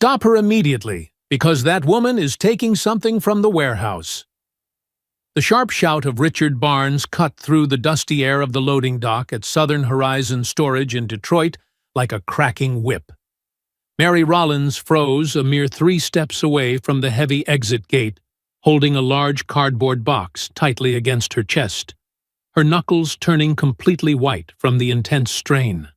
"Stop her immediately, because that woman is taking something from the warehouse." The sharp shout of Richard Barnes cut through the dusty air of the loading dock at Southern Horizon Storage in Detroit like a cracking whip. Mary Rollins froze a mere 3 steps away from the heavy exit gate, holding a large cardboard box tightly against her chest, her knuckles turning completely white from the intense strain.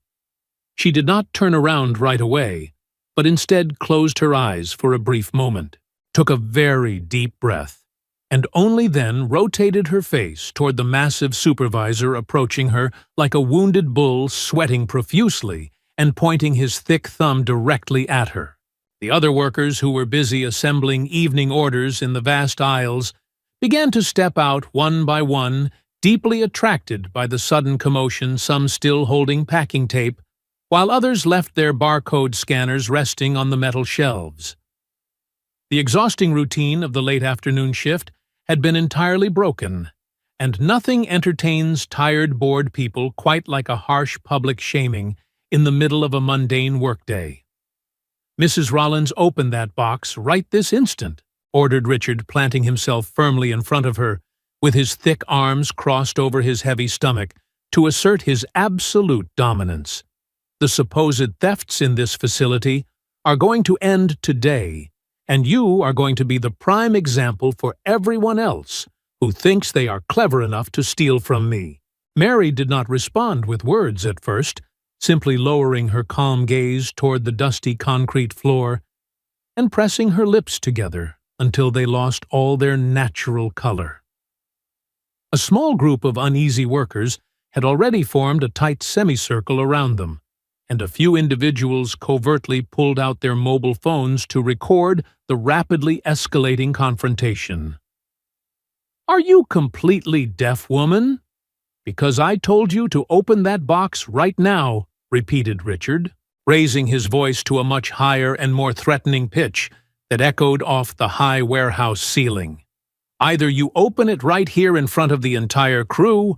She did not turn around right away, but instead closed her eyes for a brief moment, took a very deep breath, and only then rotated her face toward the massive supervisor approaching her like a wounded bull, sweating profusely and pointing his thick thumb directly at her. The other workers, who were busy assembling evening orders in the vast aisles, began to step out one by one, deeply attracted by the sudden commotion, some still holding packing tape, while others left their barcode scanners resting on the metal shelves. The exhausting routine of the late afternoon shift had been entirely broken, and nothing entertains tired, bored people quite like a harsh public shaming in the middle of a mundane workday. "Mrs. Rollins, open that box right this instant," ordered Richard, planting himself firmly in front of her, with his thick arms crossed over his heavy stomach, to assert his absolute dominance. "The supposed thefts in this facility are going to end today, and you are going to be the prime example for everyone else who thinks they are clever enough to steal from me." Mary did not respond with words at first, simply lowering her calm gaze toward the dusty concrete floor and pressing her lips together until they lost all their natural color. A small group of uneasy workers had already formed a tight semicircle around them, and a few individuals covertly pulled out their mobile phones to record the rapidly escalating confrontation. "Are you completely deaf, woman? Because I told you to open that box right now," repeated Richard, raising his voice to a much higher and more threatening pitch that echoed off the high warehouse ceiling. "Either you open it right here in front of the entire crew,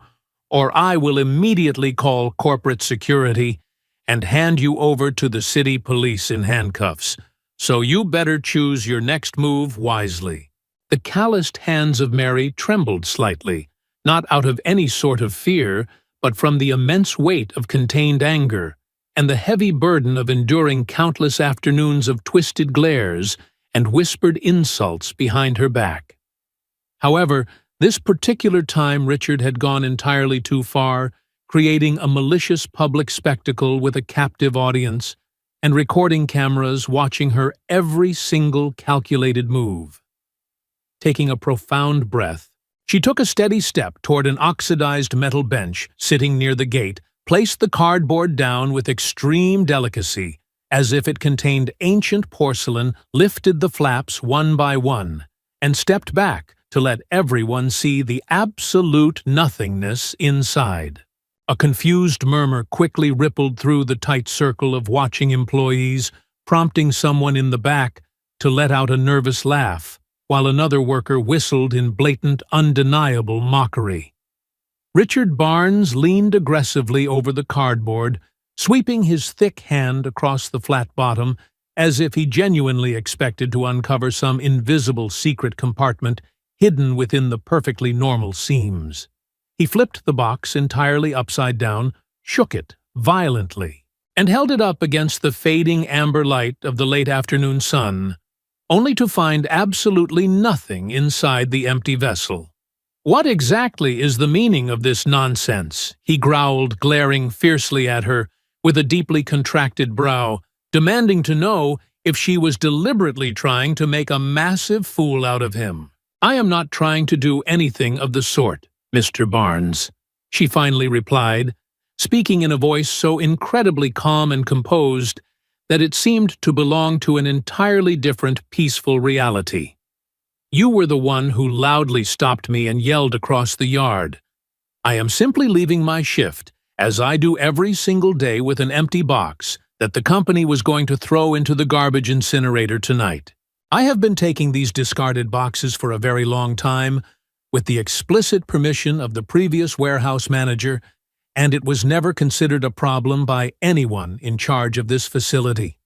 or I will immediately call corporate security and hand you over to the city police in handcuffs, so you better choose your next move wisely." The calloused hands of Mary trembled slightly, not out of any sort of fear, but from the immense weight of contained anger and the heavy burden of enduring countless afternoons of twisted glares and whispered insults behind her back. However, this particular time Richard had gone entirely too far, creating a malicious public spectacle with a captive audience and recording cameras watching her every single calculated move. Taking a profound breath, she took a steady step toward an oxidized metal bench sitting near the gate, placed the cardboard down with extreme delicacy, as if it contained ancient porcelain, lifted the flaps one by one, and stepped back to let everyone see the absolute nothingness inside. A confused murmur quickly rippled through the tight circle of watching employees, prompting someone in the back to let out a nervous laugh, while another worker whistled in blatant, undeniable mockery. Richard Barnes leaned aggressively over the cardboard, sweeping his thick hand across the flat bottom as if he genuinely expected to uncover some invisible secret compartment hidden within the perfectly normal seams. He flipped the box entirely upside down, shook it violently, and held it up against the fading amber light of the late afternoon sun, only to find absolutely nothing inside the empty vessel. "What exactly is the meaning of this nonsense?" he growled, glaring fiercely at her with a deeply contracted brow, demanding to know if she was deliberately trying to make a massive fool out of him. "I am not trying to do anything of the sort, Mr. Barnes," she finally replied, speaking in a voice so incredibly calm and composed that it seemed to belong to an entirely different, peaceful reality. "You were the one who loudly stopped me and yelled across the yard. I am simply leaving my shift, as I do every single day, with an empty box that the company was going to throw into the garbage incinerator tonight. I have been taking these discarded boxes for a very long time, with the explicit permission of the previous warehouse manager, and it was never considered a problem by anyone in charge of this facility.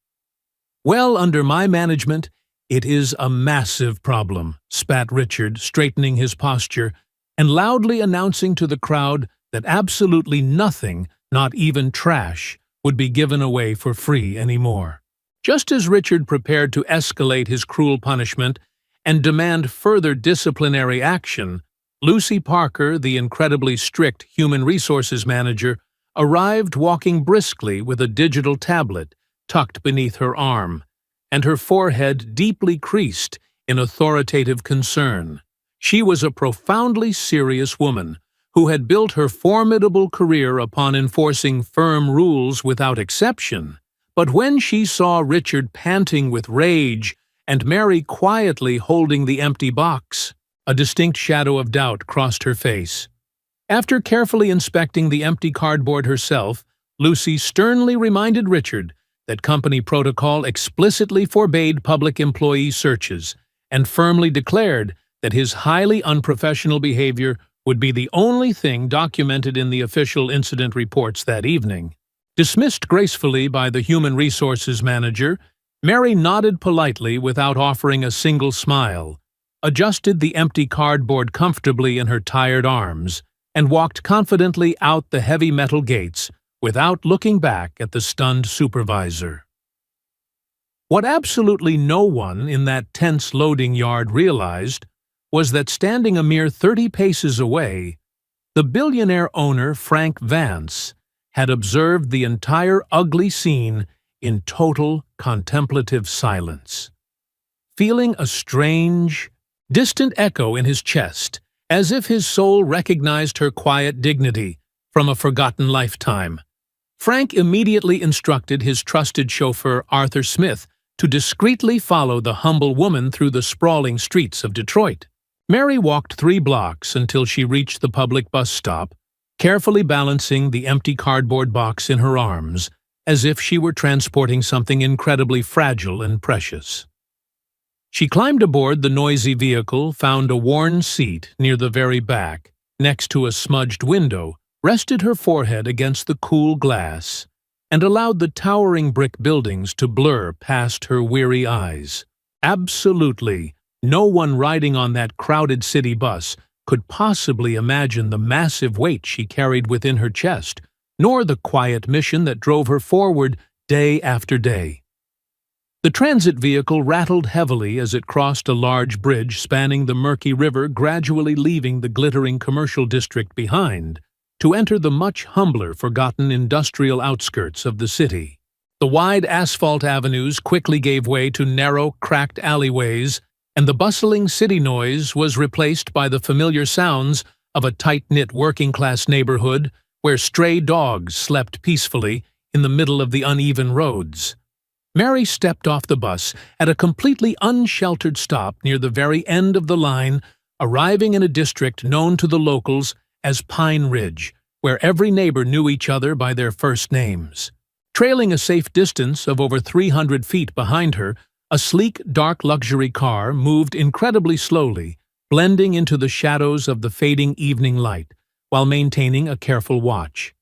"Well, under my management, it is a massive problem," spat Richard, straightening his posture and loudly announcing to the crowd that absolutely nothing, not even trash, would be given away for free anymore. Just as Richard prepared to escalate his cruel punishment and demand further disciplinary action, Lucy Parker, the incredibly strict human resources manager, arrived walking briskly with a digital tablet tucked beneath her arm, and her forehead deeply creased in authoritative concern. She was a profoundly serious woman who had built her formidable career upon enforcing firm rules without exception. But when she saw Richard panting with rage and Mary quietly holding the empty box, a distinct shadow of doubt crossed her face. After carefully inspecting the empty cardboard herself, Lucy sternly reminded Richard that company protocol explicitly forbade public employee searches and firmly declared that his highly unprofessional behavior would be the only thing documented in the official incident reports that evening. Dismissed gracefully by the human resources manager, Mary nodded politely without offering a single smile, adjusted the empty cardboard comfortably in her tired arms, and walked confidently out the heavy metal gates without looking back at the stunned supervisor. What absolutely no one in that tense loading yard realized was that standing a mere 30 paces away, the billionaire owner Frank Vance had observed the entire ugly scene in total contemplative silence. Feeling a strange, distant echo in his chest, as if his soul recognized her quiet dignity from a forgotten lifetime, Frank immediately instructed his trusted chauffeur Arthur Smith to discreetly follow the humble woman through the sprawling streets of Detroit. Mary walked 3 blocks until she reached the public bus stop, carefully balancing the empty cardboard box in her arms, as if she were transporting something incredibly fragile and precious. She climbed aboard the noisy vehicle, found a worn seat near the very back, next to a smudged window, rested her forehead against the cool glass, and allowed the towering brick buildings to blur past her weary eyes. Absolutely no one riding on that crowded city bus could possibly imagine the massive weight she carried within her chest, nor the quiet mission that drove her forward day after day. The transit vehicle rattled heavily as it crossed a large bridge spanning the murky river, gradually leaving the glittering commercial district behind, to enter the much humbler, forgotten industrial outskirts of the city. The wide asphalt avenues quickly gave way to narrow, cracked alleyways, and the bustling city noise was replaced by the familiar sounds of a tight-knit working-class neighborhood where stray dogs slept peacefully in the middle of the uneven roads. Mary stepped off the bus at a completely unsheltered stop near the very end of the line, arriving in a district known to the locals as Pine Ridge, where every neighbor knew each other by their first names. Trailing a safe distance of over 300 feet behind her, a sleek, dark luxury car moved incredibly slowly, blending into the shadows of the fading evening light, while maintaining a careful watch.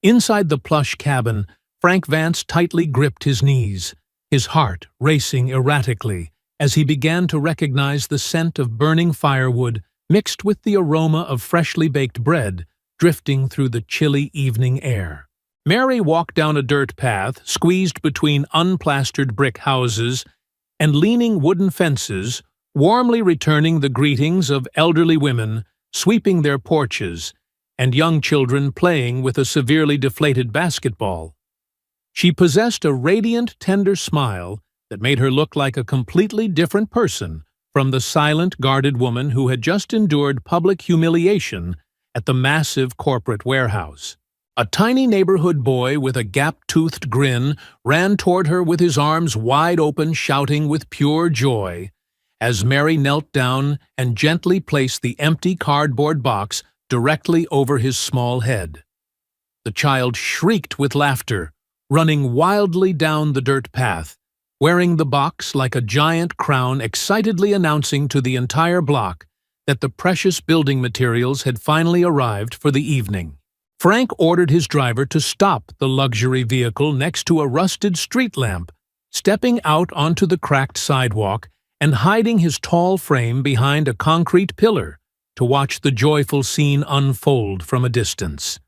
Inside the plush cabin, Frank Vance tightly gripped his knees, his heart racing erratically as he began to recognize the scent of burning firewood mixed with the aroma of freshly baked bread drifting through the chilly evening air. Mary walked down a dirt path, squeezed between unplastered brick houses and leaning wooden fences, warmly returning the greetings of elderly women sweeping their porches and young children playing with a severely deflated basketball. She possessed a radiant, tender smile that made her look like a completely different person from the silent, guarded woman who had just endured public humiliation at the massive corporate warehouse. A tiny neighborhood boy with a gap-toothed grin ran toward her with his arms wide open, shouting with pure joy, as Mary knelt down and gently placed the empty cardboard box directly over his small head. The child shrieked with laughter, running wildly down the dirt path, wearing the box like a giant crown, excitedly announcing to the entire block that the precious building materials had finally arrived for the evening. Frank ordered his driver to stop the luxury vehicle next to a rusted street lamp stepping out onto the cracked sidewalk and hiding his tall frame behind a concrete pillar to watch the joyful scene unfold from a distance.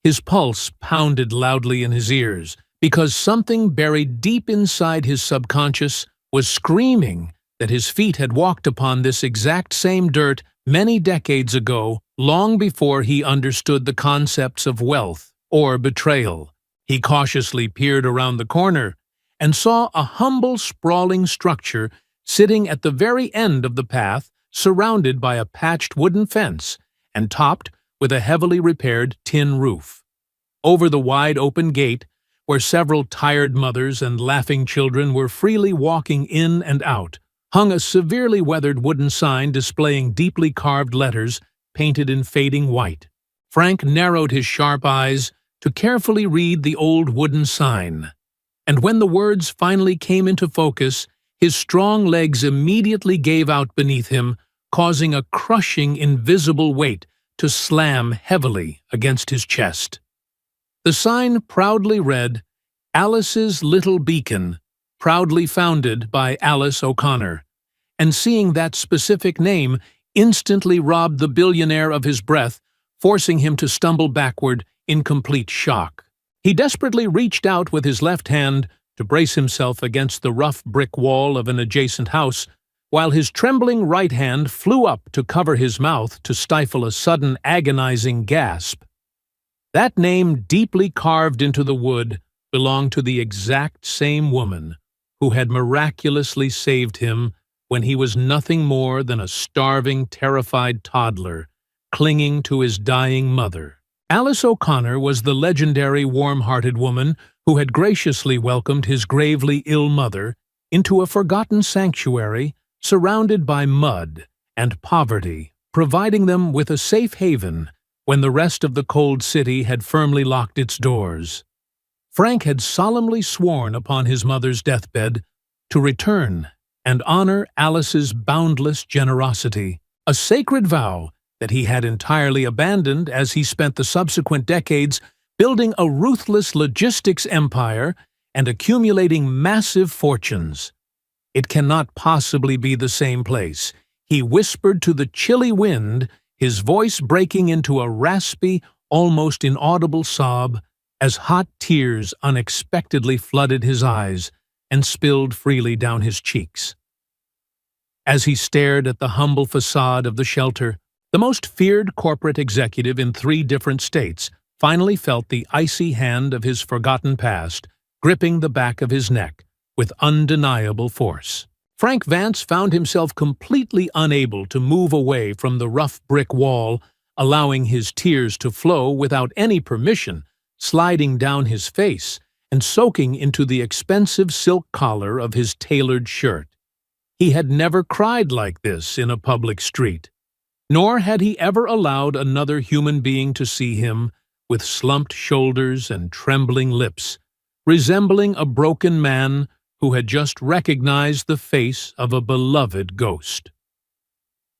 His pulse pounded loudly in his ears because something buried deep inside his subconscious was screaming that his feet had walked upon this exact same dirt many decades ago, long before he understood the concepts of wealth or betrayal. He cautiously peered around the corner and saw a humble, sprawling structure sitting at the very end of the path, surrounded by a patched wooden fence and topped with a heavily repaired tin roof. Over the wide-open gate, where several tired mothers and laughing children were freely walking in and out, hung a severely weathered wooden sign displaying deeply carved letters painted in fading white. Frank narrowed his sharp eyes to carefully read the old wooden sign, and when the words finally came into focus, his strong legs immediately gave out beneath him, causing a crushing, invisible weight to slam heavily against his chest. The sign proudly read, "Alice's Little Beacon, proudly founded by Alice O'Connor," and seeing that specific name instantly robbed the billionaire of his breath, forcing him to stumble backward in complete shock. He desperately reached out with his left hand to brace himself against the rough brick wall of an adjacent house, while his trembling right hand flew up to cover his mouth to stifle a sudden agonizing gasp. That name, deeply carved into the wood, belonged to the exact same woman who had miraculously saved him when he was nothing more than a starving, terrified toddler clinging to his dying mother. Alice O'Connor was the legendary warm-hearted woman who had graciously welcomed his gravely ill mother into a forgotten sanctuary surrounded by mud and poverty, providing them with a safe haven when the rest of the cold city had firmly locked its doors. Frank had solemnly sworn upon his mother's deathbed to return and honor Alice's boundless generosity, a sacred vow that he had entirely abandoned as he spent the subsequent decades building a ruthless logistics empire and accumulating massive fortunes. "It cannot possibly be the same place," he whispered to the chilly wind, his voice breaking into a raspy, almost inaudible sob as hot tears unexpectedly flooded his eyes and spilled freely down his cheeks. As he stared at the humble facade of the shelter, the most feared corporate executive in 3 different states finally felt the icy hand of his forgotten past gripping the back of his neck with undeniable force. Frank Vance found himself completely unable to move away from the rough brick wall, allowing his tears to flow without any permission, sliding down his face and soaking into the expensive silk collar of his tailored shirt. He had never cried like this in a public street, nor had he ever allowed another human being to see him, with slumped shoulders and trembling lips, resembling a broken man who had just recognized the face of a beloved ghost.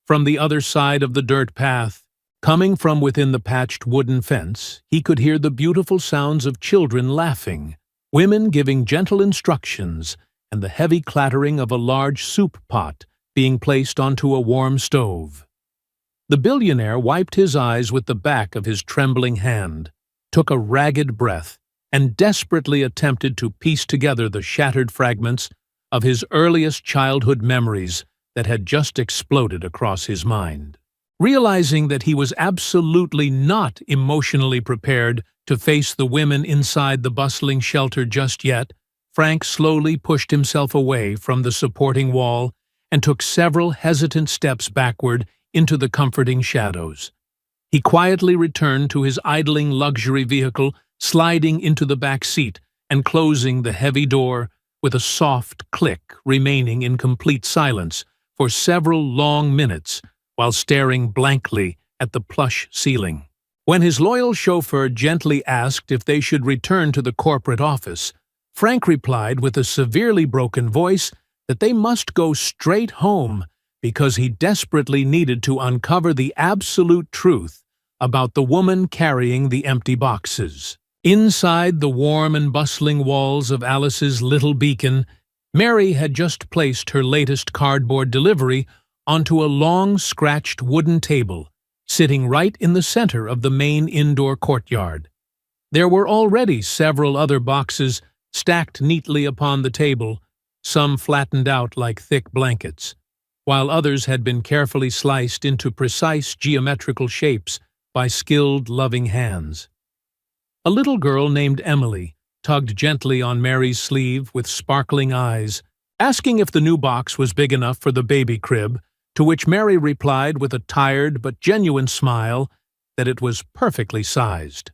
From the other side of the dirt path, coming from within the patched wooden fence, he could hear the beautiful sounds of children laughing, women giving gentle instructions, and the heavy clattering of a large soup pot being placed onto a warm stove. The billionaire wiped his eyes with the back of his trembling hand, took a ragged breath, and desperately attempted to piece together the shattered fragments of his earliest childhood memories that had just exploded across his mind. Realizing that he was absolutely not emotionally prepared to face the women inside the bustling shelter just yet, Frank slowly pushed himself away from the supporting wall and took several hesitant steps backward into the comforting shadows. He quietly returned to his idling luxury vehicle, sliding into the back seat and closing the heavy door with a soft click, remaining in complete silence for several long minutes while staring blankly at the plush ceiling. When his loyal chauffeur gently asked if they should return to the corporate office, Frank replied with a severely broken voice that they must go straight home because he desperately needed to uncover the absolute truth about the woman carrying the empty boxes. Inside the warm and bustling walls of Alice's little beacon, Mary had just placed her latest cardboard delivery onto a long, scratched wooden table, sitting right in the center of the main indoor courtyard. There were already several other boxes stacked neatly upon the table, some flattened out like thick blankets, while others had been carefully sliced into precise geometrical shapes by skilled, loving hands. A little girl named Emily tugged gently on Mary's sleeve with sparkling eyes, asking if the new box was big enough for the baby crib, to which Mary replied with a tired but genuine smile that it was perfectly sized.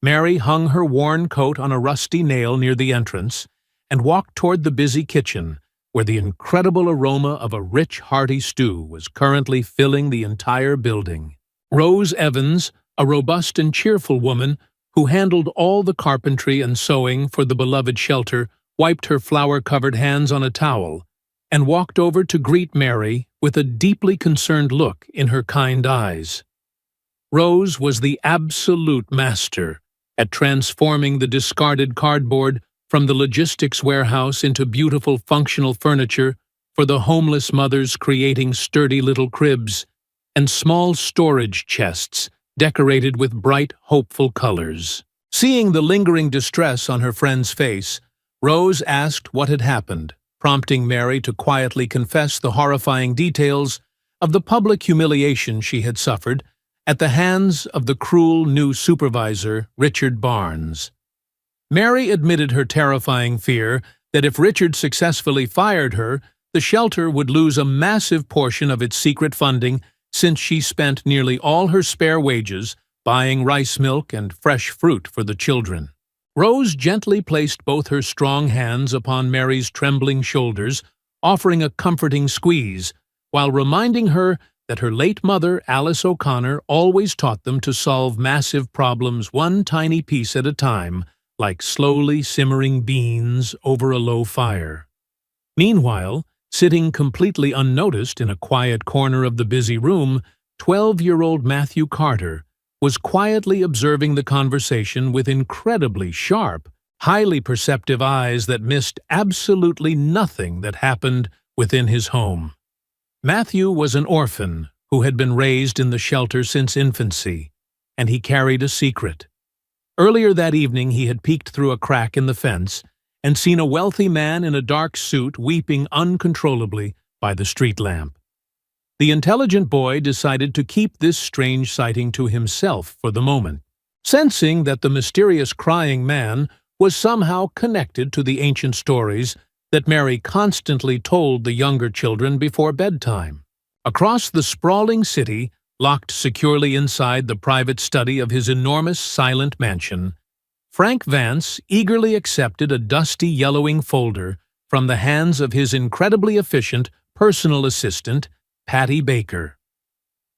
Mary hung her worn coat on a rusty nail near the entrance and walked toward the busy kitchen, where the incredible aroma of a rich, hearty stew was currently filling the entire building. Rose Evans, a robust and cheerful woman who handled all the carpentry and sewing for the beloved shelter, wiped her flour-covered hands on a towel and walked over to greet Mary with a deeply concerned look in her kind eyes. Rose was the absolute master at transforming the discarded cardboard from the logistics warehouse into beautiful functional furniture for the homeless mothers, creating sturdy little cribs and small storage chests decorated with bright, hopeful colors. Seeing the lingering distress on her friend's face, Rose asked what had happened, prompting Mary to quietly confess the horrifying details of the public humiliation she had suffered at the hands of the cruel new supervisor, Richard Barnes. Mary admitted her terrifying fear that if Richard successfully fired her, the shelter would lose a massive portion of its secret funding, since she spent nearly all her spare wages buying rice milk and fresh fruit for the children. Rose gently placed both her strong hands upon Mary's trembling shoulders, offering a comforting squeeze, while reminding her that her late mother, Alice O'Connor, always taught them to solve massive problems one tiny piece at a time, like slowly simmering beans over a low fire. Meanwhile, sitting completely unnoticed in a quiet corner of the busy room, 12-year-old Matthew Carter was quietly observing the conversation with incredibly sharp, highly perceptive eyes that missed absolutely nothing that happened within his home. Matthew was an orphan who had been raised in the shelter since infancy, and he carried a secret. Earlier that evening he had peeked through a crack in the fence and seen a wealthy man in a dark suit weeping uncontrollably by the street lamp. The intelligent boy decided to keep this strange sighting to himself for the moment, sensing that the mysterious crying man was somehow connected to the ancient stories that Mary constantly told the younger children before bedtime. Across the sprawling city, locked securely inside the private study of his enormous silent mansion, Frank Vance eagerly accepted a dusty yellowing folder from the hands of his incredibly efficient personal assistant, Patty Baker.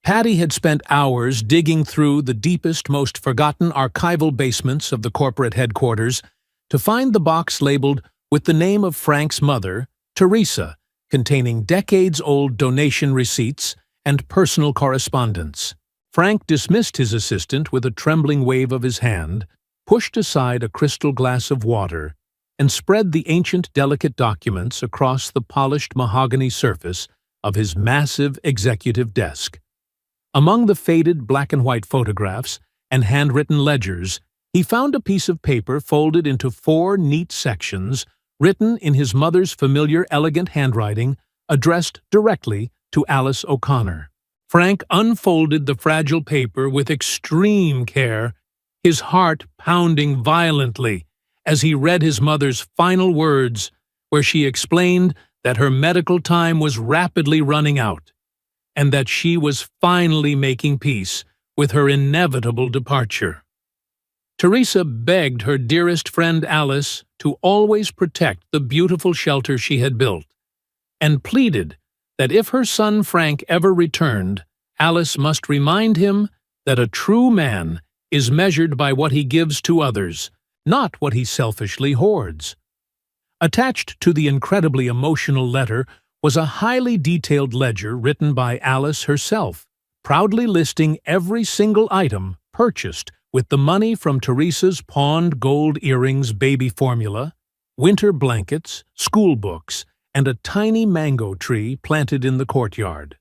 Patty had spent hours digging through the deepest, most forgotten archival basements of the corporate headquarters to find the box labeled with the name of Frank's mother, Teresa, containing decades-old donation receipts and personal correspondence. Frank dismissed his assistant with a trembling wave of his hand, pushed aside a crystal glass of water, and spread the ancient, delicate documents across the polished mahogany surface of his massive executive desk. Among the faded black-and-white photographs and handwritten ledgers, he found a piece of paper folded into 4 neat sections, written in his mother's familiar, elegant handwriting, addressed directly to Alice O'Connor. Frank unfolded the fragile paper with extreme care, his heart pounding violently as he read his mother's final words, where she explained that her medical time was rapidly running out, and that she was finally making peace with her inevitable departure. Teresa begged her dearest friend Alice to always protect the beautiful shelter she had built, and pleaded that if her son Frank ever returned, Alice must remind him that a true man is measured by what he gives to others, not what he selfishly hoards. Attached to the incredibly emotional letter was a highly detailed ledger written by Alice herself, proudly listing every single item purchased with the money from Teresa's pawned gold earrings, baby formula, winter blankets, school books, and a tiny mango tree planted in the courtyard.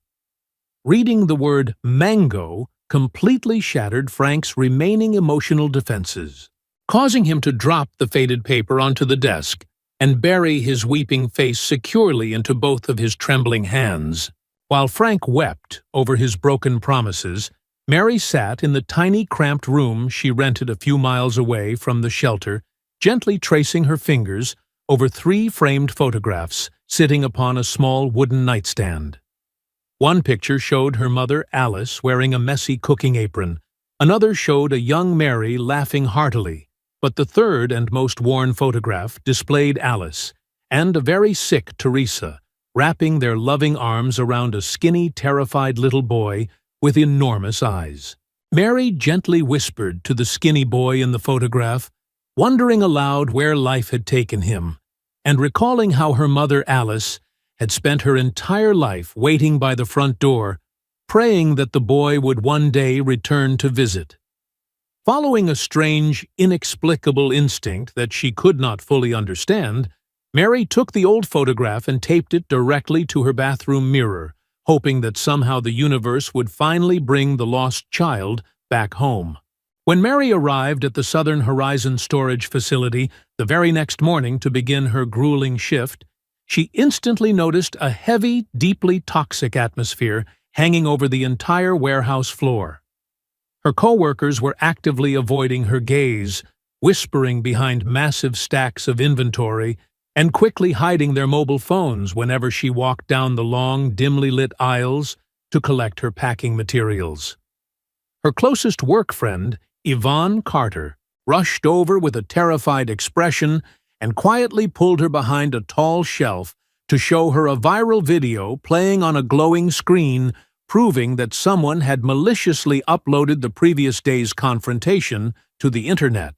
Reading the word mango completely shattered Frank's remaining emotional defenses, causing him to drop the faded paper onto the desk and bury his weeping face securely into both of his trembling hands. While Frank wept over his broken promises, Mary sat in the tiny cramped room she rented a few miles away from the shelter, gently tracing her fingers over 3 framed photographs sitting upon a small wooden nightstand. One picture showed her mother Alice wearing a messy cooking apron. Another showed a young Mary laughing heartily, but the third and most worn photograph displayed Alice and a very sick Teresa, wrapping their loving arms around a skinny, terrified little boy with enormous eyes. Mary gently whispered to the skinny boy in the photograph, wondering aloud where life had taken him, and recalling how her mother Alice had spent her entire life waiting by the front door, praying that the boy would one day return to visit. Following a strange, inexplicable instinct that she could not fully understand, Mary took the old photograph and taped it directly to her bathroom mirror, hoping that somehow the universe would finally bring the lost child back home. When Mary arrived at the Southern Horizon storage facility the very next morning to begin her grueling shift, she instantly noticed a heavy, deeply toxic atmosphere hanging over the entire warehouse floor. Her co-workers were actively avoiding her gaze, whispering behind massive stacks of inventory and quickly hiding their mobile phones whenever she walked down the long, dimly lit aisles to collect her packing materials. Her closest work friend, Yvonne Carter, rushed over with a terrified expression and quietly pulled her behind a tall shelf to show her a viral video playing on a glowing screen, proving that someone had maliciously uploaded the previous day's confrontation to the internet.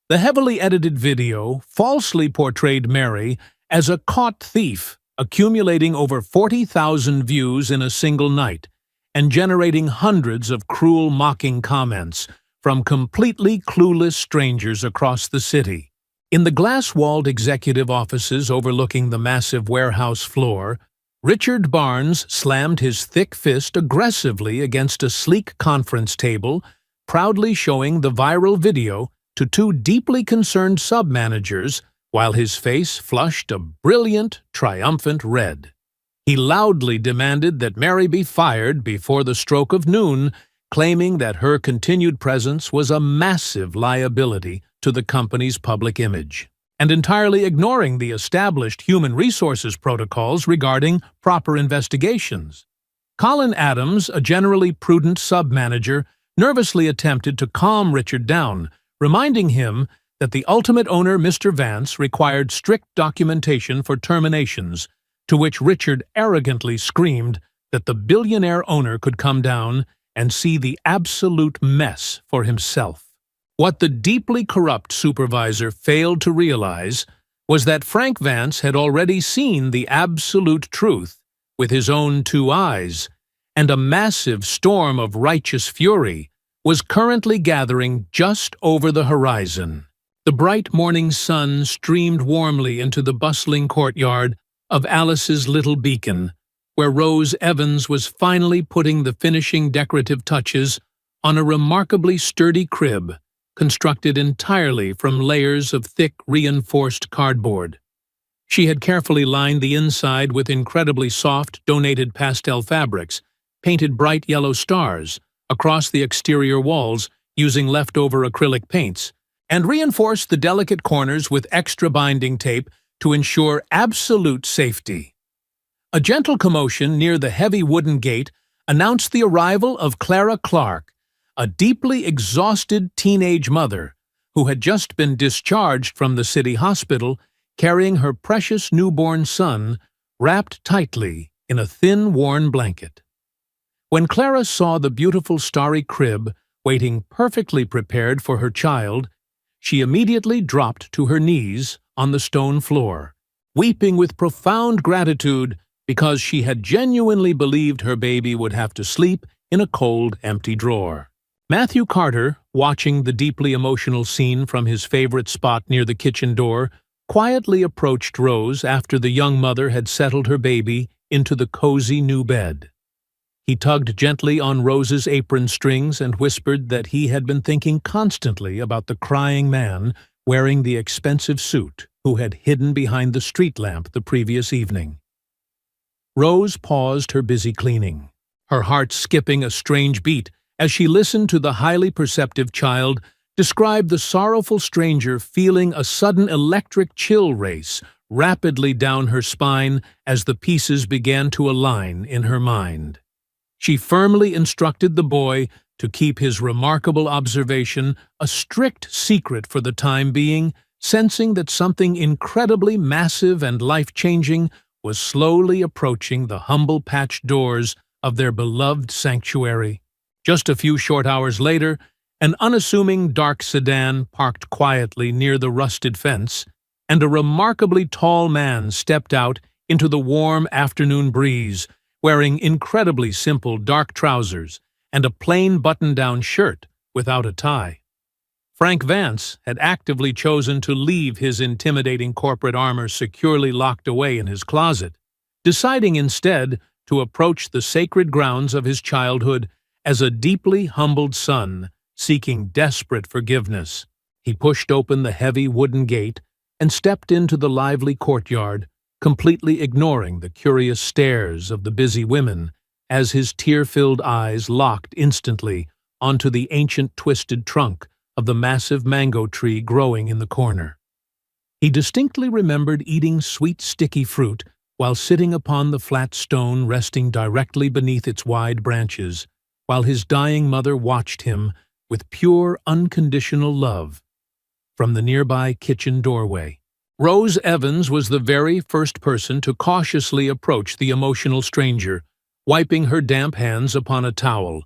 The heavily edited video falsely portrayed Mary as a caught thief, accumulating over 40,000 views in a single night and generating hundreds of cruel, mocking comments from completely clueless strangers across the city. In the glass-walled executive offices overlooking the massive warehouse floor, Richard Barnes slammed his thick fist aggressively against a sleek conference table, proudly showing the viral video to 2 deeply concerned sub-managers while his face flushed a brilliant, triumphant red. He loudly demanded that Mary be fired before the stroke of noon, claiming that her continued presence was a massive liability to the company's public image, and entirely ignoring the established human resources protocols regarding proper investigations. Colin Adams, a generally prudent sub-manager, nervously attempted to calm Richard down, reminding him that the ultimate owner, Mr. Vance, required strict documentation for terminations, to which Richard arrogantly screamed that the billionaire owner could come down and see the absolute mess for himself. What the deeply corrupt supervisor failed to realize was that Frank Vance had already seen the absolute truth with his own 2 eyes, and a massive storm of righteous fury was currently gathering just over the horizon. The bright morning sun streamed warmly into the bustling courtyard of Alice's little beacon, where Rose Evans was finally putting the finishing decorative touches on a remarkably sturdy crib, constructed entirely from layers of thick, reinforced cardboard. She had carefully lined the inside with incredibly soft, donated pastel fabrics, painted bright yellow stars across the exterior walls using leftover acrylic paints, and reinforced the delicate corners with extra binding tape to ensure absolute safety. A gentle commotion near the heavy wooden gate announced the arrival of Clara Clark, a deeply exhausted teenage mother who had just been discharged from the city hospital carrying her precious newborn son wrapped tightly in a thin, worn blanket. When Clara saw the beautiful starry crib waiting perfectly prepared for her child, she immediately dropped to her knees on the stone floor, weeping with profound gratitude because she had genuinely believed her baby would have to sleep in a cold, empty drawer. Matthew Carter, watching the deeply emotional scene from his favorite spot near the kitchen door, quietly approached Rose after the young mother had settled her baby into the cozy new bed. He tugged gently on Rose's apron strings and whispered that he had been thinking constantly about the crying man wearing the expensive suit who had hidden behind the street lamp the previous evening. Rose paused her busy cleaning, her heart skipping a strange beat as she listened to the highly perceptive child describe the sorrowful stranger feeling a sudden electric chill race rapidly down her spine as the pieces began to align in her mind. She firmly instructed the boy to keep his remarkable observation a strict secret for the time being, sensing that something incredibly massive and life-changing was slowly approaching the humble patched doors of their beloved sanctuary. Just a few short hours later, an unassuming dark sedan parked quietly near the rusted fence, and a remarkably tall man stepped out into the warm afternoon breeze, wearing incredibly simple dark trousers and a plain button-down shirt without a tie. Frank Vance had actively chosen to leave his intimidating corporate armor securely locked away in his closet, deciding instead to approach the sacred grounds of his childhood as a deeply humbled son seeking desperate forgiveness. He pushed open the heavy wooden gate and stepped into the lively courtyard, completely ignoring the curious stares of the busy women as his tear-filled eyes locked instantly onto the ancient twisted trunk of the massive mango tree growing in the corner. He distinctly remembered eating sweet sticky fruit while sitting upon the flat stone resting directly beneath its wide branches, while his dying mother watched him with pure, unconditional love from the nearby kitchen doorway. Rose Evans was the very first person to cautiously approach the emotional stranger, wiping her damp hands upon a towel,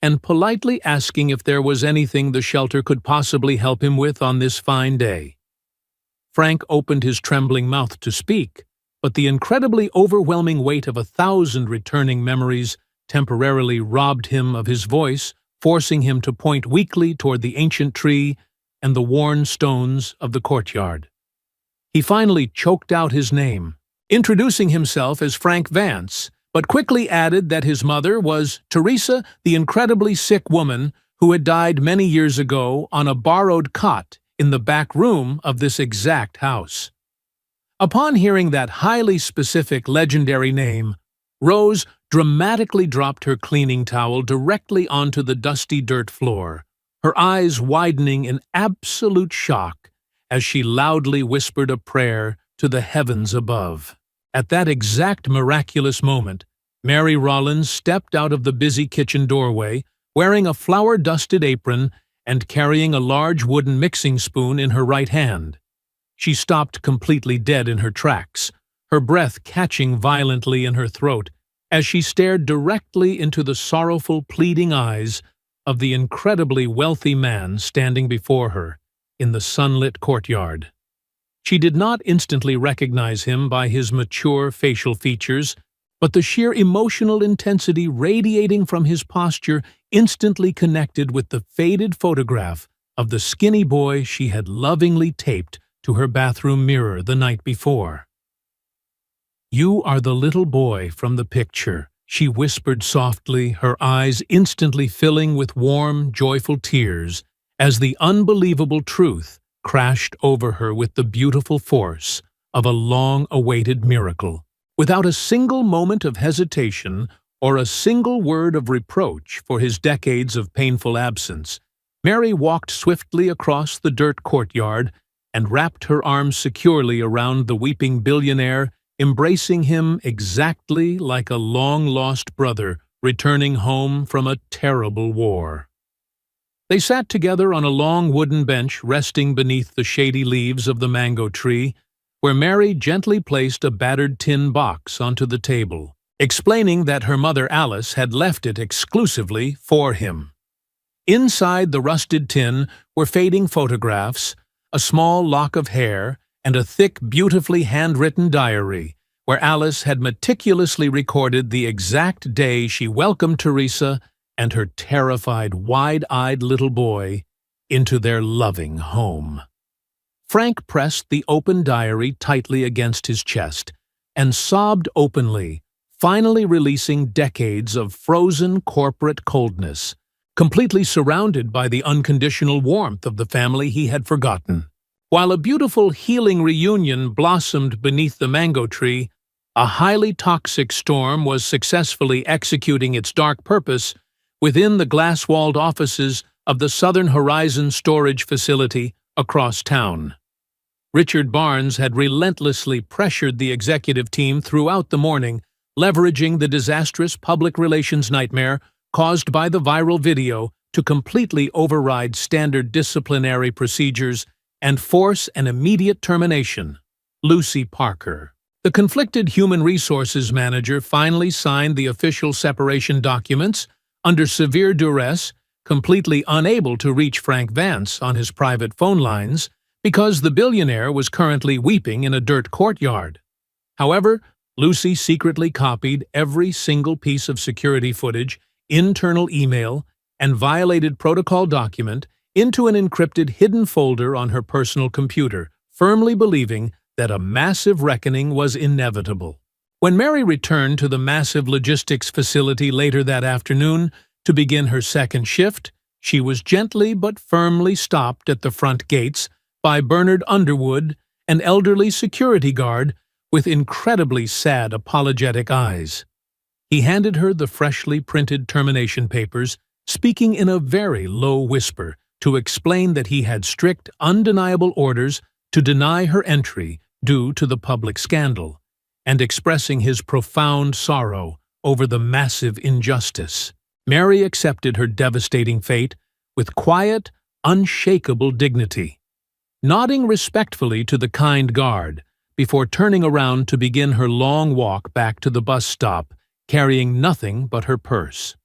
and politely asking if there was anything the shelter could possibly help him with on this fine day. Frank opened his trembling mouth to speak, but the incredibly overwhelming weight of 1,000 returning memories temporarily robbed him of his voice, forcing him to point weakly toward the ancient tree and the worn stones of the courtyard. He finally choked out his name, introducing himself as Frank Vance, but quickly added that his mother was Teresa, the incredibly sick woman who had died many years ago on a borrowed cot in the back room of this exact house. Upon hearing that highly specific legendary name, Rose dramatically dropped her cleaning towel directly onto the dusty dirt floor, her eyes widening in absolute shock as she loudly whispered a prayer to the heavens above. At that exact miraculous moment, Mary Rollins stepped out of the busy kitchen doorway, wearing a flour-dusted apron and carrying a large wooden mixing spoon in her right hand. She stopped completely dead in her tracks, her breath catching violently in her throat as she stared directly into the sorrowful, pleading eyes of the incredibly wealthy man standing before her in the sunlit courtyard. She did not instantly recognize him by his mature facial features, but the sheer emotional intensity radiating from his posture instantly connected with the faded photograph of the skinny boy she had lovingly taped to her bathroom mirror the night before. "You are the little boy from the picture," she whispered softly, her eyes instantly filling with warm, joyful tears as the unbelievable truth crashed over her with the beautiful force of a long-awaited miracle. Without a single moment of hesitation or a single word of reproach for his decades of painful absence, Mary walked swiftly across the dirt courtyard and wrapped her arms securely around the weeping billionaire, embracing him exactly like a long-lost brother returning home from a terrible war. They sat together on a long wooden bench resting beneath the shady leaves of the mango tree, where Mary gently placed a battered tin box onto the table, explaining that her mother Alice had left it exclusively for him. Inside the rusted tin were fading photographs, a small lock of hair, and a thick, beautifully handwritten diary, where Alice had meticulously recorded the exact day she welcomed Teresa and her terrified, wide-eyed little boy into their loving home. Frank pressed the open diary tightly against his chest and sobbed openly, finally releasing decades of frozen corporate coldness, completely surrounded by the unconditional warmth of the family he had forgotten. While a beautiful healing reunion blossomed beneath the mango tree, a highly toxic storm was successfully executing its dark purpose within the glass-walled offices of the Southern Horizon storage facility across town. Richard Barnes had relentlessly pressured the executive team throughout the morning, leveraging the disastrous public relations nightmare caused by the viral video to completely override standard disciplinary procedures and force an immediate termination. Lucy Parker, the conflicted human resources manager, finally signed the official separation documents under severe duress, completely unable to reach Frank Vance on his private phone lines because the billionaire was currently weeping in a dirt courtyard. However, Lucy secretly copied every single piece of security footage, internal email, and violated protocol document into an encrypted hidden folder on her personal computer, firmly believing that a massive reckoning was inevitable. When Mary returned to the massive logistics facility later that afternoon to begin her second shift, she was gently but firmly stopped at the front gates by Bernard Underwood, an elderly security guard with incredibly sad, apologetic eyes. He handed her the freshly printed termination papers, speaking in a very low whisper to explain that he had strict, undeniable orders to deny her entry due to the public scandal, and expressing his profound sorrow over the massive injustice. Mary accepted her devastating fate with quiet, unshakable dignity, nodding respectfully to the kind guard before turning around to begin her long walk back to the bus stop, carrying nothing but her purse.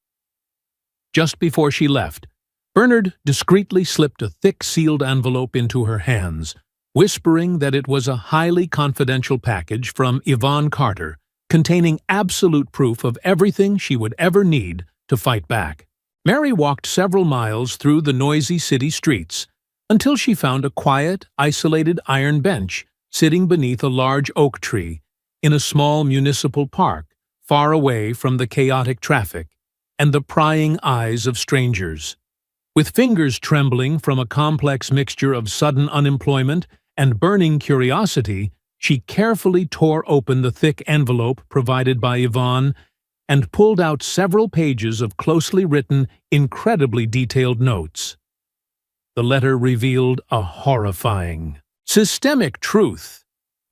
Just before she left, Bernard discreetly slipped a thick sealed envelope into her hands, whispering that it was a highly confidential package from Yvonne Carter, containing absolute proof of everything she would ever need to fight back. Mary walked several miles through the noisy city streets until she found a quiet, isolated iron bench sitting beneath a large oak tree in a small municipal park, far away from the chaotic traffic and the prying eyes of strangers. With fingers trembling from a complex mixture of sudden unemployment and burning curiosity, she carefully tore open the thick envelope provided by Yvonne and pulled out several pages of closely written, incredibly detailed notes. The letter revealed a horrifying, systemic truth.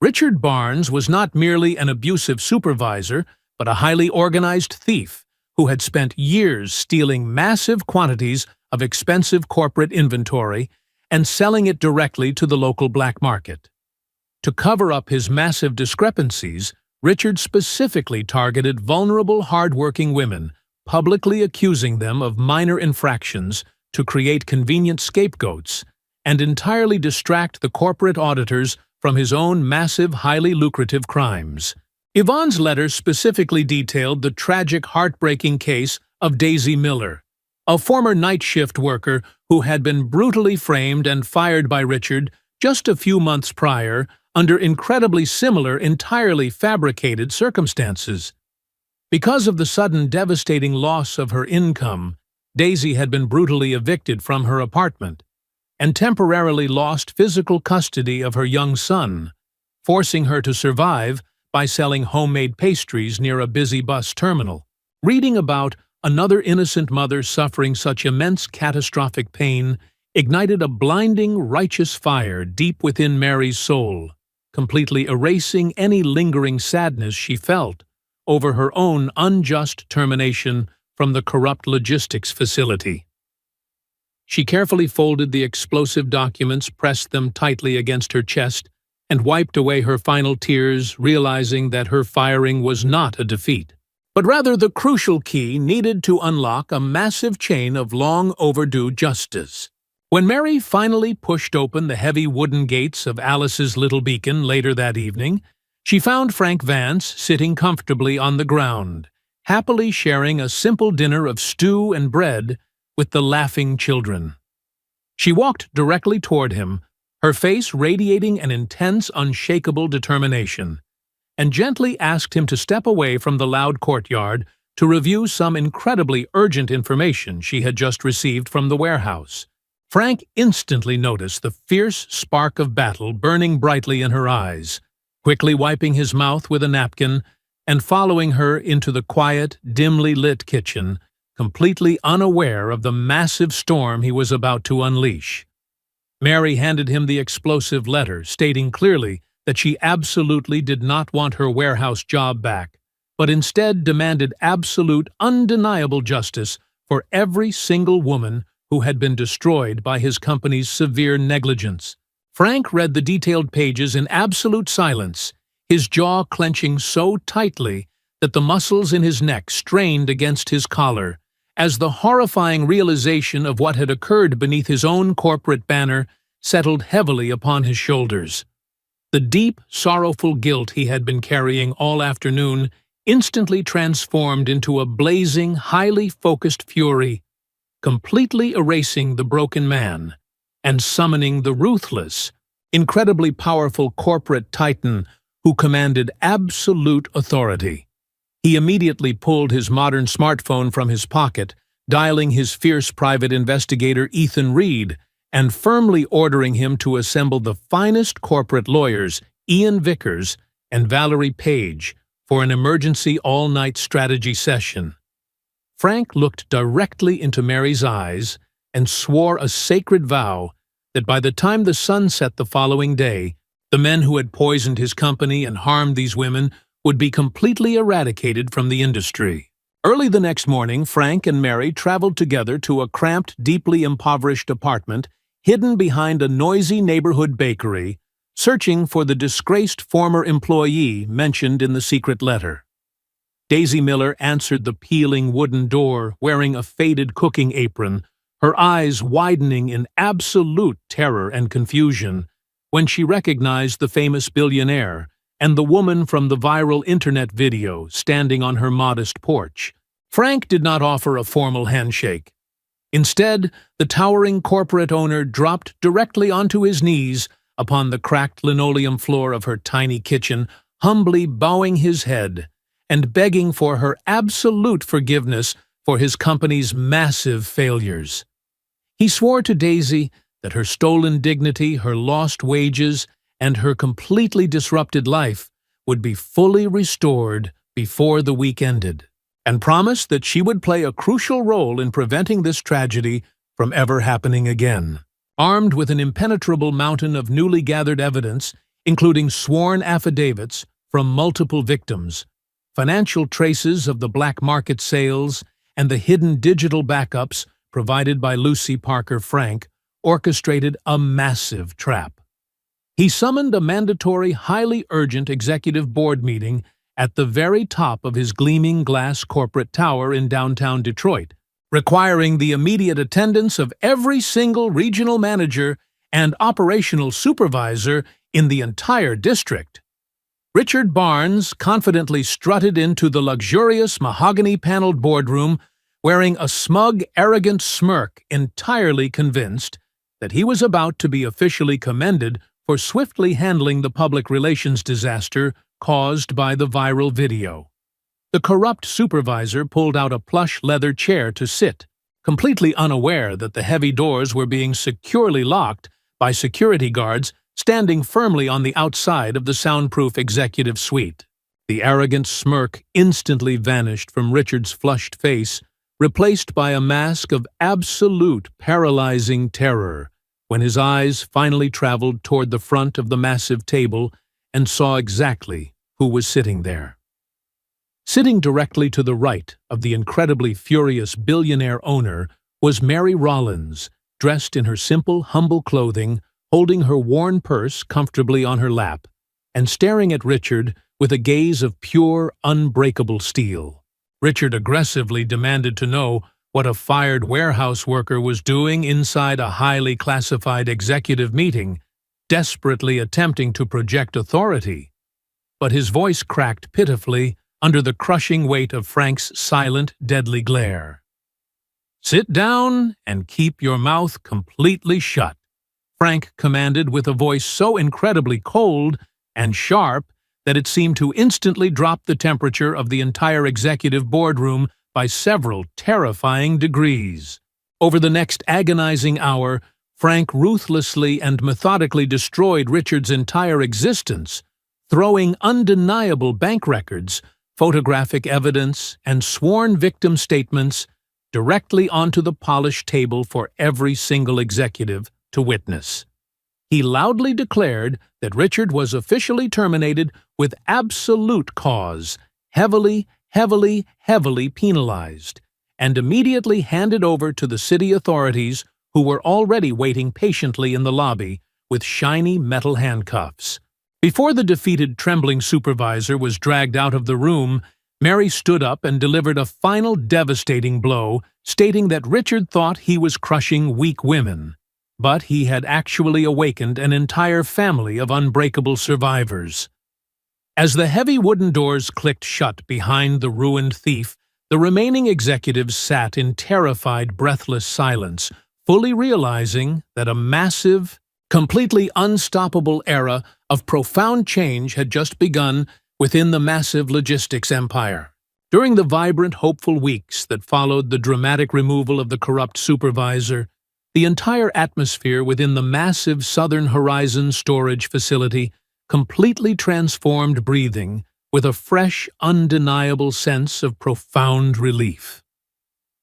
Richard Barnes was not merely an abusive supervisor, but a highly organized thief who had spent years stealing massive quantities of expensive corporate inventory and selling it directly to the local black market. To cover up his massive discrepancies, Richard specifically targeted vulnerable, hard-working women, publicly accusing them of minor infractions to create convenient scapegoats and entirely distract the corporate auditors from his own massive, highly lucrative crimes. Yvonne's letter specifically detailed the tragic, heartbreaking case of Daisy Miller, a former night shift worker who had been brutally framed and fired by Richard just a few months prior under incredibly similar, entirely fabricated circumstances. Because of the sudden, devastating loss of her income, Daisy had been brutally evicted from her apartment and temporarily lost physical custody of her young son, forcing her to survive by selling homemade pastries near a busy bus terminal. Reading about another innocent mother suffering such immense catastrophic pain ignited a blinding, righteous fire deep within Mary's soul, completely erasing any lingering sadness she felt over her own unjust termination from the corrupt logistics facility. She carefully folded the explosive documents, pressed them tightly against her chest, and wiped away her final tears, realizing that her firing was not a defeat, but rather the crucial key needed to unlock a massive chain of long-overdue justice. When Mary finally pushed open the heavy wooden gates of Alice's little beacon later that evening, she found Frank Vance sitting comfortably on the ground, happily sharing a simple dinner of stew and bread with the laughing children. She walked directly toward him, her face radiating an intense, unshakable determination, and gently asked him to step away from the loud courtyard to review some incredibly urgent information she had just received from the warehouse. Frank instantly noticed the fierce spark of battle burning brightly in her eyes, quickly wiping his mouth with a napkin and following her into the quiet, dimly lit kitchen, completely unaware of the massive storm he was about to unleash. Mary handed him the explosive letter, stating clearly that she absolutely did not want her warehouse job back, but instead demanded absolute, undeniable justice for every single woman who had been destroyed by his company's severe negligence. Frank read the detailed pages in absolute silence, his jaw clenching so tightly that the muscles in his neck strained against his collar, as the horrifying realization of what had occurred beneath his own corporate banner settled heavily upon his shoulders. The deep, sorrowful guilt he had been carrying all afternoon instantly transformed into a blazing, highly focused fury, completely erasing the broken man and summoning the ruthless, incredibly powerful corporate titan who commanded absolute authority. He immediately pulled his modern smartphone from his pocket, dialing his fierce private investigator Ethan Reed, and firmly ordering him to assemble the finest corporate lawyers, Ian Vickers and Valerie Page, for an emergency all-night strategy session. Frank looked directly into Mary's eyes and swore a sacred vow that by the time the sun set the following day, the men who had poisoned his company and harmed these women would be completely eradicated from the industry. Early the next morning, Frank and Mary traveled together to a cramped, deeply impoverished apartment hidden behind a noisy neighborhood bakery, searching for the disgraced former employee mentioned in the secret letter. Daisy Miller answered the peeling wooden door, wearing a faded cooking apron, her eyes widening in absolute terror and confusion when she recognized the famous billionaire and the woman from the viral internet video standing on her modest porch. Frank did not offer a formal handshake. Instead, the towering corporate owner dropped directly onto his knees upon the cracked linoleum floor of her tiny kitchen, humbly bowing his head and begging for her absolute forgiveness for his company's massive failures. He swore to Daisy that her stolen dignity, her lost wages, and her completely disrupted life would be fully restored before the week ended, and promised that she would play a crucial role in preventing this tragedy from ever happening again. Armed with an impenetrable mountain of newly gathered evidence, including sworn affidavits from multiple victims, financial traces of the black market sales, and the hidden digital backups provided by Lucy Parker, Frank orchestrated a massive trap. He summoned a mandatory, highly urgent executive board meeting at the very top of his gleaming glass corporate tower in downtown Detroit, requiring the immediate attendance of every single regional manager and operational supervisor in the entire district. Richard Barnes confidently strutted into the luxurious mahogany-paneled boardroom, wearing a smug, arrogant smirk, entirely convinced that he was about to be officially commended for swiftly handling the public relations disaster caused by the viral video. The corrupt supervisor pulled out a plush leather chair to sit, completely unaware that the heavy doors were being securely locked by security guards standing firmly on the outside of the soundproof executive suite. The arrogant smirk instantly vanished from Richard's flushed face, replaced by a mask of absolute paralyzing terror, when his eyes finally traveled toward the front of the massive table and saw exactly who was sitting there. Sitting directly to the right of the incredibly furious billionaire owner was Mary Rollins, dressed in her simple, humble clothing, holding her worn purse comfortably on her lap, and staring at Richard with a gaze of pure, unbreakable steel. Richard aggressively demanded to know what a fired warehouse worker was doing inside a highly classified executive meeting, desperately attempting to project authority. But his voice cracked pitifully under the crushing weight of Frank's silent, deadly glare. "Sit down and keep your mouth completely shut," Frank commanded with a voice so incredibly cold and sharp that it seemed to instantly drop the temperature of the entire executive boardroom by several terrifying degrees. Over the next agonizing hour, Frank ruthlessly and methodically destroyed Richard's entire existence, throwing undeniable bank records, photographic evidence, and sworn victim statements directly onto the polished table for every single executive to witness. He loudly declared that Richard was officially terminated with absolute cause, heavily penalized, and immediately handed over to the city authorities, who were already waiting patiently in the lobby with shiny metal handcuffs. Before the defeated, trembling supervisor was dragged out of the room, Mary stood up and delivered a final devastating blow, stating that Richard thought he was crushing weak women, but he had actually awakened an entire family of unbreakable survivors. As the heavy wooden doors clicked shut behind the ruined thief, the remaining executives sat in terrified, breathless silence, fully realizing that a massive, completely unstoppable era of profound change had just begun within the massive logistics empire. During the vibrant, hopeful weeks that followed the dramatic removal of the corrupt supervisor, the entire atmosphere within the massive Southern Horizon storage facility completely transformed, breathing with a fresh, undeniable sense of profound relief.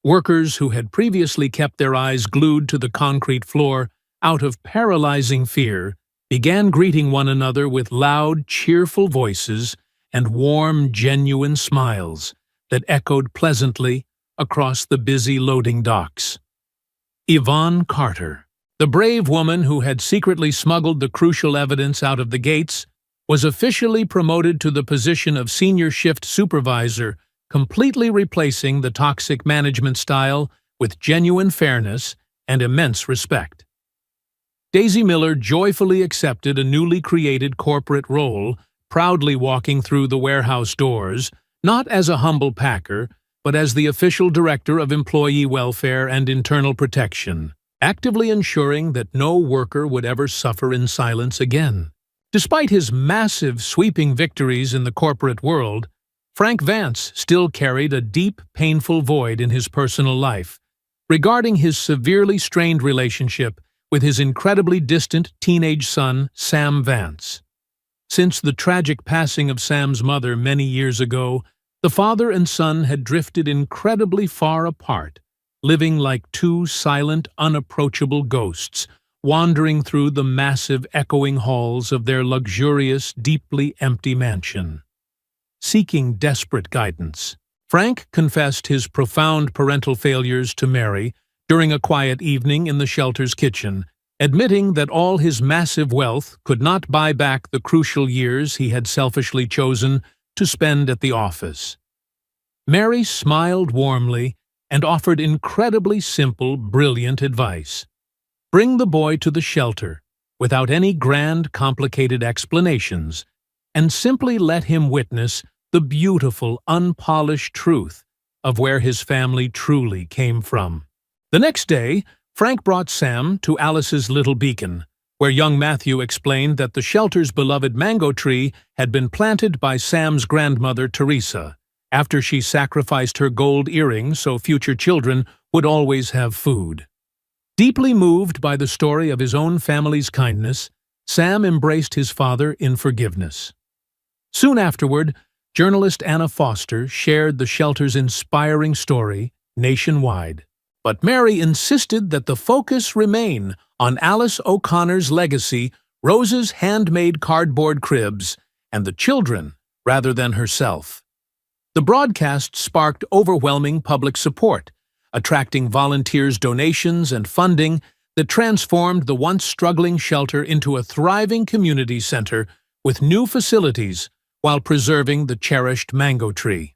Workers who had previously kept their eyes glued to the concrete floor out of paralyzing fear began greeting one another with loud, cheerful voices and warm, genuine smiles that echoed pleasantly across the busy loading docks. Yvonne Carter, the brave woman who had secretly smuggled the crucial evidence out of the gates, was officially promoted to the position of senior shift supervisor, completely replacing the toxic management style with genuine fairness and immense respect. Daisy Miller joyfully accepted a newly created corporate role, proudly walking through the warehouse doors, not as a humble packer, but as the official director of employee welfare and internal protection, actively ensuring that no worker would ever suffer in silence again. Despite his massive, sweeping victories in the corporate world, Frank Vance still carried a deep, painful void in his personal life, regarding his severely strained relationship with his incredibly distant teenage son, Sam Vance. Since the tragic passing of Sam's mother many years ago, the father and son had drifted incredibly far apart, living like two silent, unapproachable ghosts, wandering through the massive, echoing halls of their luxurious, deeply empty mansion. Seeking desperate guidance, Frank confessed his profound parental failures to Mary during a quiet evening in the shelter's kitchen, admitting that all his massive wealth could not buy back the crucial years he had selfishly chosen to spend at the office. Mary smiled warmly and offered incredibly simple, brilliant advice. Bring the boy to the shelter, without any grand, complicated explanations, and simply let him witness the beautiful, unpolished truth of where his family truly came from. The next day, Frank brought Sam to Alice's little beacon, where young Matthew explained that the shelter's beloved mango tree had been planted by Sam's grandmother, Teresa, after she sacrificed her gold earring so future children would always have food. Deeply moved by the story of his own family's kindness, Sam embraced his father in forgiveness. Soon afterward, journalist Anna Foster shared the shelter's inspiring story nationwide. But Mary insisted that the focus remain on Alice O'Connor's legacy, Rose's handmade cardboard cribs, and the children rather than herself. The broadcast sparked overwhelming public support, attracting volunteers' donations and funding that transformed the once struggling shelter into a thriving community center with new facilities while preserving the cherished mango tree.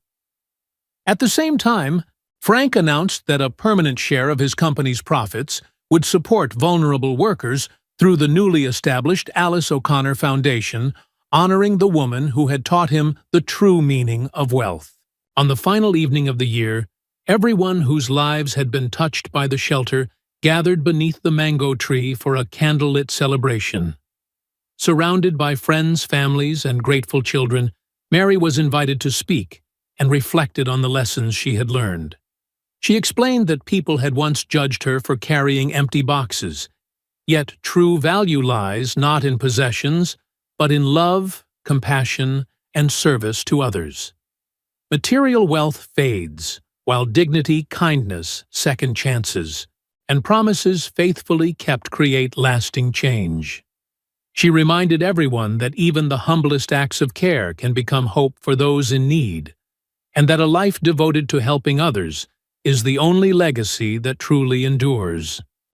At the same time, Frank announced that a permanent share of his company's profits would support vulnerable workers through the newly established Alice O'Connor Foundation, honoring the woman who had taught him the true meaning of wealth. On the final evening of the year, everyone whose lives had been touched by the shelter gathered beneath the mango tree for a candlelit celebration. Surrounded by friends, families, and grateful children, Mary was invited to speak and reflected on the lessons she had learned. She explained that people had once judged her for carrying empty boxes, yet true value lies not in possessions, but in love, compassion, and service to others. Material wealth fades, while dignity, kindness, second chances, and promises faithfully kept create lasting change. She reminded everyone that even the humblest acts of care can become hope for those in need, and that a life devoted to helping others is the only legacy that truly endures.